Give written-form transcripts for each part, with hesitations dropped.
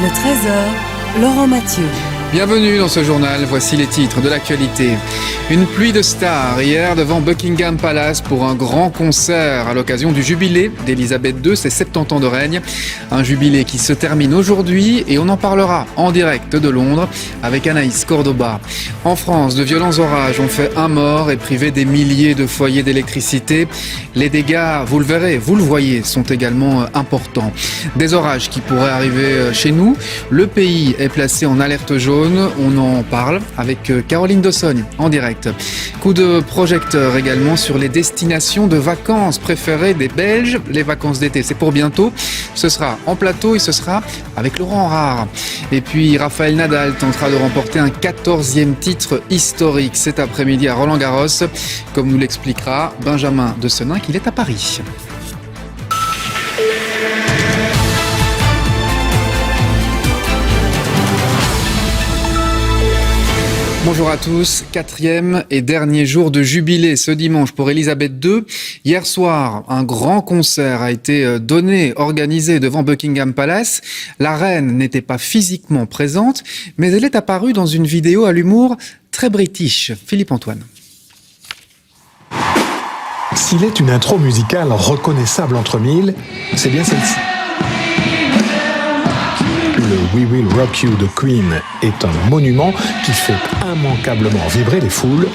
Le Trésor, Laurent Mathieu. Bienvenue dans ce journal, voici les titres de l'actualité. Une pluie de stars hier devant Buckingham Palace pour un grand concert à l'occasion du jubilé d'Elisabeth II, ses 70 ans de règne. Un jubilé qui se termine aujourd'hui et on en parlera en direct de Londres avec Anaïs Cordoba. En France, de violents orages ont fait un mort et privé des milliers de foyers d'électricité. Les dégâts, vous le verrez, vous le voyez, sont également importants. Des orages qui pourraient arriver chez nous. Le pays est placé en alerte jaune. On en parle avec Caroline Dossogne en direct. Coup de projecteur également sur les destinations de vacances préférées des Belges. Les vacances d'été, c'est pour bientôt. Ce sera en plateau et ce sera avec Laurent Rare. Et puis Rafael Nadal tentera de remporter un 14e titre historique cet après-midi à Roland-Garros. Comme nous l'expliquera Benjamin de Senin, qu'il est à Paris. Bonjour à tous, 4e et dernier jour de jubilé ce dimanche pour Elisabeth II. Hier soir, un grand concert a été organisé devant Buckingham Palace. La reine n'était pas physiquement présente, mais elle est apparue dans une vidéo à l'humour très british. Philippe Antoine. S'il est une intro musicale reconnaissable entre mille, c'est bien celle-ci. Le We Will Rock You de Queen est un monument qui fait immanquablement vibrer les foules.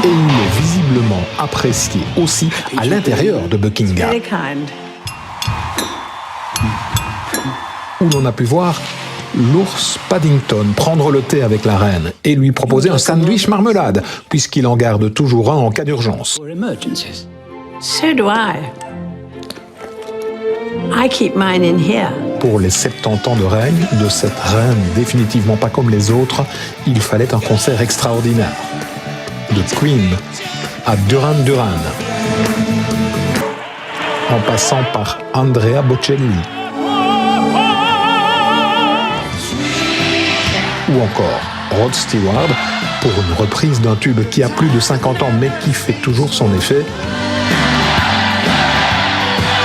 Et il est visiblement apprécié aussi à l'intérieur de Buckingham, où l'on a pu voir l'ours Paddington prendre le thé avec la reine et lui proposer un sandwich marmelade, puisqu'il en garde toujours un en cas d'urgence. So do I keep mine in here. Pour les 70 ans de règne de cette reine définitivement pas comme les autres, il fallait un concert extraordinaire. De Queen à Duran Duran, en passant par Andrea Bocelli, ou encore Rod Stewart pour une reprise d'un tube qui a plus de 50 ans mais qui fait toujours son effet.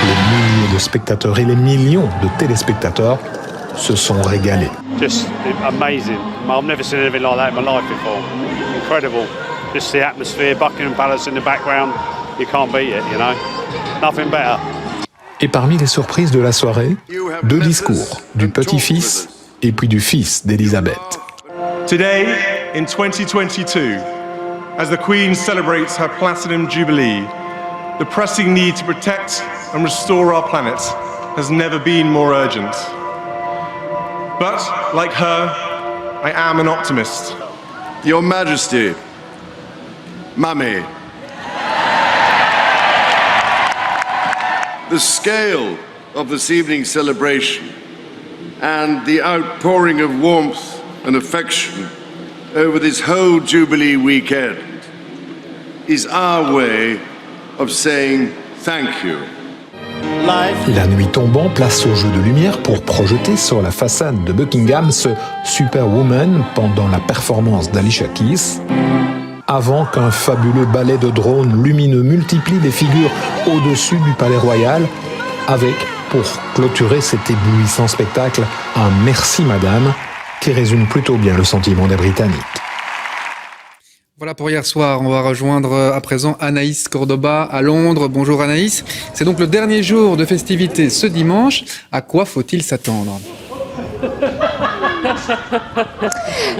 Les milliers de spectateurs et les millions de téléspectateurs se sont régalés. Just amazing. I've never seen anything like that in my life before. Incredible. Just the atmosphere, Buckingham Palace in the background. You can't beat it, you know. Nothing better. Et parmi les surprises de la soirée, 2 discours, du petit-fils et puis du fils d'Elisabeth. Today, in 2022, as the Queen celebrates her Platinum Jubilee, the pressing need to protect and restore our planet has never been more urgent. But, like her, I am an optimist. Your Majesty, Mummy, the scale of this evening's celebration and the outpouring of warmth and affection over this whole Jubilee weekend is our way of saying thank you. La nuit tombant, place au jeu de lumière pour projeter sur la façade de Buckingham ce Superwoman pendant la performance d'Alicia Keys, avant qu'un fabuleux ballet de drones lumineux multiplie les figures au-dessus du palais royal, avec, pour clôturer cet éblouissant spectacle, un « Merci Madame » qui résume plutôt bien le sentiment des Britanniques. Voilà pour hier soir, on va rejoindre à présent Anaïs Cordoba à Londres. Bonjour Anaïs, c'est donc le dernier jour de festivités ce dimanche. À quoi faut-il s'attendre ?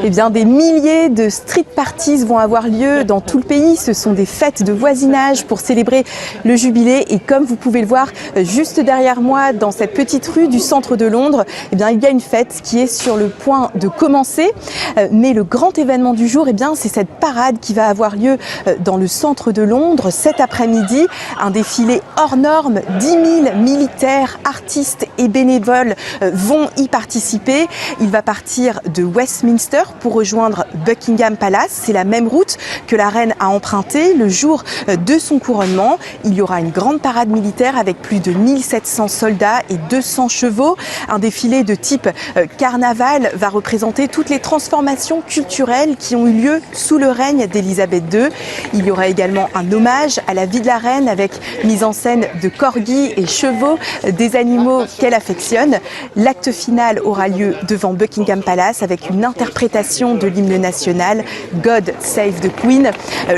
Eh bien, des milliers de street parties vont avoir lieu dans tout le pays. Ce sont des fêtes de voisinage pour célébrer le jubilé. Et comme vous pouvez le voir juste derrière moi, dans cette petite rue du centre de Londres, eh bien, il y a une fête qui est sur le point de commencer. Mais le grand événement du jour, eh bien, c'est cette parade qui va avoir lieu dans le centre de Londres cet après-midi. Un défilé hors norme, 10 000 militaires, artistes et bénévoles vont y participer. Il va partir partir de Westminster pour rejoindre Buckingham Palace. C'est la même route que la reine a empruntée le jour de son couronnement. Il y aura une grande parade militaire avec plus de 1700 soldats et 200 chevaux. Un défilé de type carnaval va représenter toutes les transformations culturelles qui ont eu lieu sous le règne d'Élisabeth II. Il y aura également un hommage à la vie de la reine avec mise en scène de corgis et chevaux, des animaux qu'elle affectionne. L'acte final aura lieu devant Buckingham Palace avec une interprétation de l'hymne national God Save the Queen.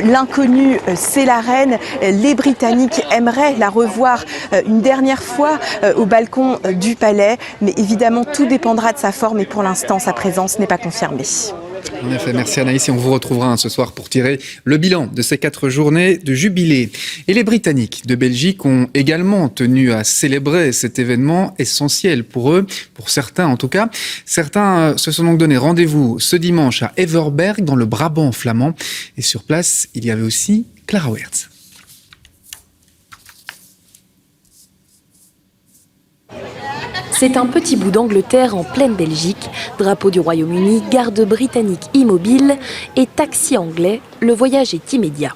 L'inconnu, c'est la reine. Les Britanniques aimeraient la revoir une dernière fois au balcon du palais, mais évidemment tout dépendra de sa forme et pour l'instant sa présence n'est pas confirmée. En effet, merci Anaïs, et on vous retrouvera ce soir pour tirer le bilan de ces 4 journées de jubilé. Et les Britanniques de Belgique ont également tenu à célébrer cet événement essentiel pour eux, pour certains en tout cas. Certains se sont donc donné rendez-vous ce dimanche à Everberg dans le Brabant flamand. Et sur place, il y avait aussi Clara Wertz. C'est un petit bout d'Angleterre en pleine Belgique, drapeau du Royaume-Uni, garde britannique immobile et taxi anglais, le voyage est immédiat.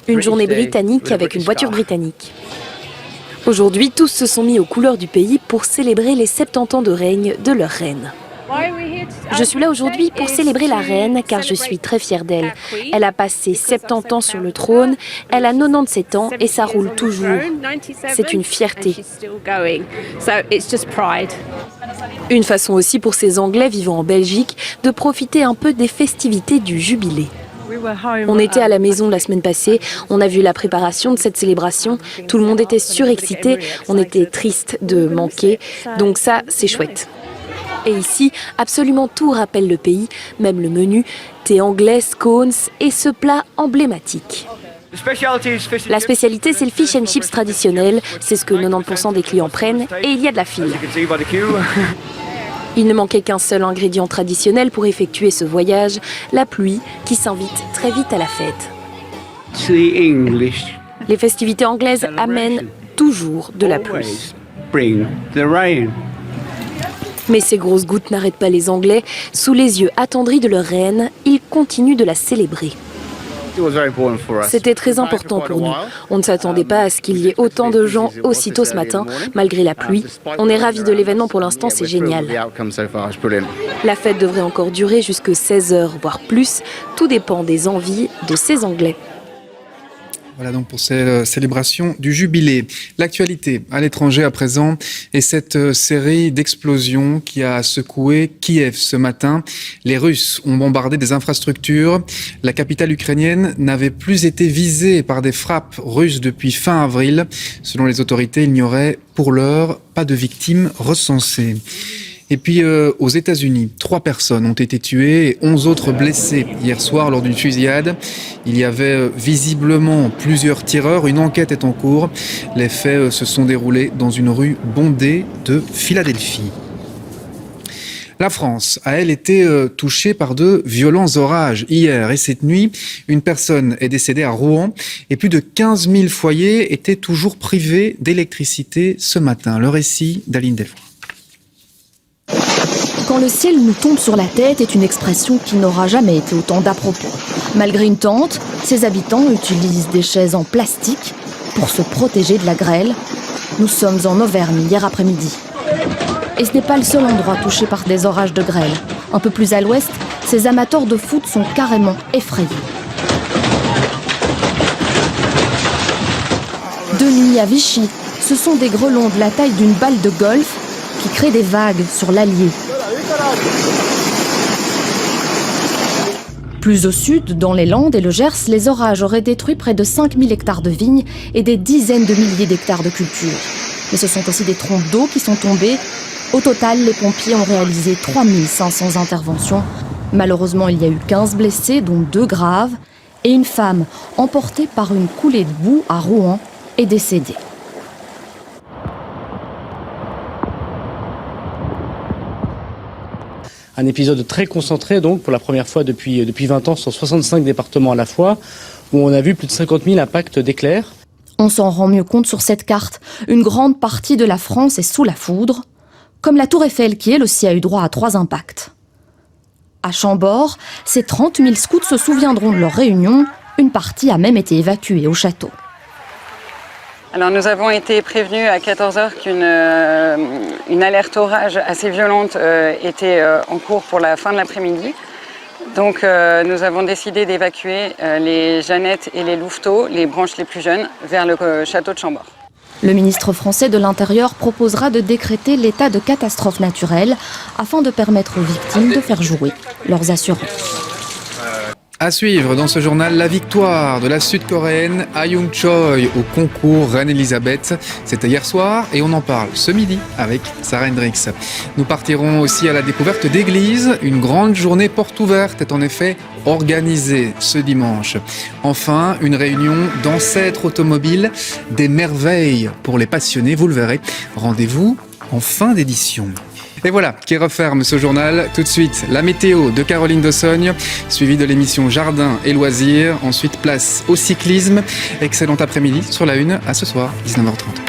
Une journée britannique avec une voiture britannique. Aujourd'hui, tous se sont mis aux couleurs du pays pour célébrer les 70 ans de règne de leur reine. Je suis là aujourd'hui pour célébrer la reine car je suis très fière d'elle. Elle a passé 70 ans sur le trône, elle a 97 ans et ça roule toujours. C'est une fierté. Une façon aussi pour ces Anglais vivant en Belgique de profiter un peu des festivités du jubilé. On était à la maison la semaine passée, on a vu la préparation de cette célébration, tout le monde était surexcité, on était triste de manquer, donc ça c'est chouette. Et ici, absolument tout rappelle le pays, même le menu, thé anglais, scones et ce plat emblématique. La spécialité, c'est le fish and chips traditionnel, c'est ce que 90% des clients prennent et il y a de la file. Il ne manquait qu'un seul ingrédient traditionnel pour effectuer ce voyage, la pluie qui s'invite très vite à la fête. Les festivités anglaises amènent toujours de la pluie. Mais ces grosses gouttes n'arrêtent pas les Anglais. Sous les yeux attendris de leur reine, ils continuent de la célébrer. C'était très important pour nous. On ne s'attendait pas à ce qu'il y ait autant de gens aussitôt ce matin, malgré la pluie. On est ravis de l'événement pour l'instant, c'est génial. La fête devrait encore durer jusqu'à 16h, voire plus. Tout dépend des envies de ces Anglais. Voilà donc pour ces célébrations du jubilé. L'actualité à l'étranger à présent est cette série d'explosions qui a secoué Kiev ce matin. Les Russes ont bombardé des infrastructures. La capitale ukrainienne n'avait plus été visée par des frappes russes depuis fin avril. Selon les autorités, il n'y aurait pour l'heure pas de victimes recensées. Et puis aux États-Unis, 3 personnes ont été tuées et 11 autres blessées hier soir lors d'une fusillade. Il y avait visiblement plusieurs tireurs. Une enquête est en cours. Les faits se sont déroulés dans une rue bondée de Philadelphie. La France a, elle, été touchée par de violents orages hier et cette nuit. Une personne est décédée à Rouen et plus de 15 000 foyers étaient toujours privés d'électricité ce matin. Le récit d'Aline Delvaux. Quand le ciel nous tombe sur la tête est une expression qui n'aura jamais été autant d'à propos. Malgré une tente, ses habitants utilisent des chaises en plastique pour se protéger de la grêle. Nous sommes en Auvergne hier après-midi. Et ce n'est pas le seul endroit touché par des orages de grêle. Un peu plus à l'ouest, ces amateurs de foot sont carrément effrayés. De nuit à Vichy, ce sont des grelons de la taille d'une balle de golf qui créent des vagues sur l'Allier. Plus au sud, dans les Landes et le Gers, les orages auraient détruit près de 5000 hectares de vignes et des dizaines de milliers d'hectares de cultures. Mais ce sont aussi des trompes d'eau qui sont tombées. Au total, les pompiers ont réalisé 3500 interventions. Malheureusement, il y a eu 15 blessés, dont 2 graves, et une femme emportée par une coulée de boue à Rouen est décédée. Un épisode très concentré, donc, pour la première fois depuis 20 ans, sur 65 départements à la fois, où on a vu plus de 50 000 impacts d'éclairs. On s'en rend mieux compte sur cette carte. Une grande partie de la France est sous la foudre, comme la Tour Eiffel qui, elle aussi, a eu droit à 3 impacts. À Chambord, ces 30 000 scouts se souviendront de leur réunion. Une partie a même été évacuée au château. Alors nous avons été prévenus à 14h qu'une alerte orage assez violente était en cours pour la fin de l'après-midi. Donc nous avons décidé d'évacuer les Jeannettes et les Louveteaux, les branches les plus jeunes, vers le château de Chambord. Le ministre français de l'Intérieur proposera de décréter l'état de catastrophe naturelle afin de permettre aux victimes de faire jouer leurs assurances. À suivre dans ce journal, la victoire de la Sud-Coréenne Ah Young-choi au concours Reine Elisabeth. C'était hier soir et on en parle ce midi avec Sarah Hendricks. Nous partirons aussi à la découverte d'églises. Une grande journée porte ouverte est en effet organisée ce dimanche. Enfin, une réunion d'ancêtres automobiles, des merveilles pour les passionnés, vous le verrez. Rendez-vous en fin d'édition. Et voilà qui referme ce journal. Tout de suite, la météo de Caroline Dossogne, suivie de l'émission Jardin et Loisirs. Ensuite, place au cyclisme. Excellent après-midi sur la Une. À ce soir, 19h30.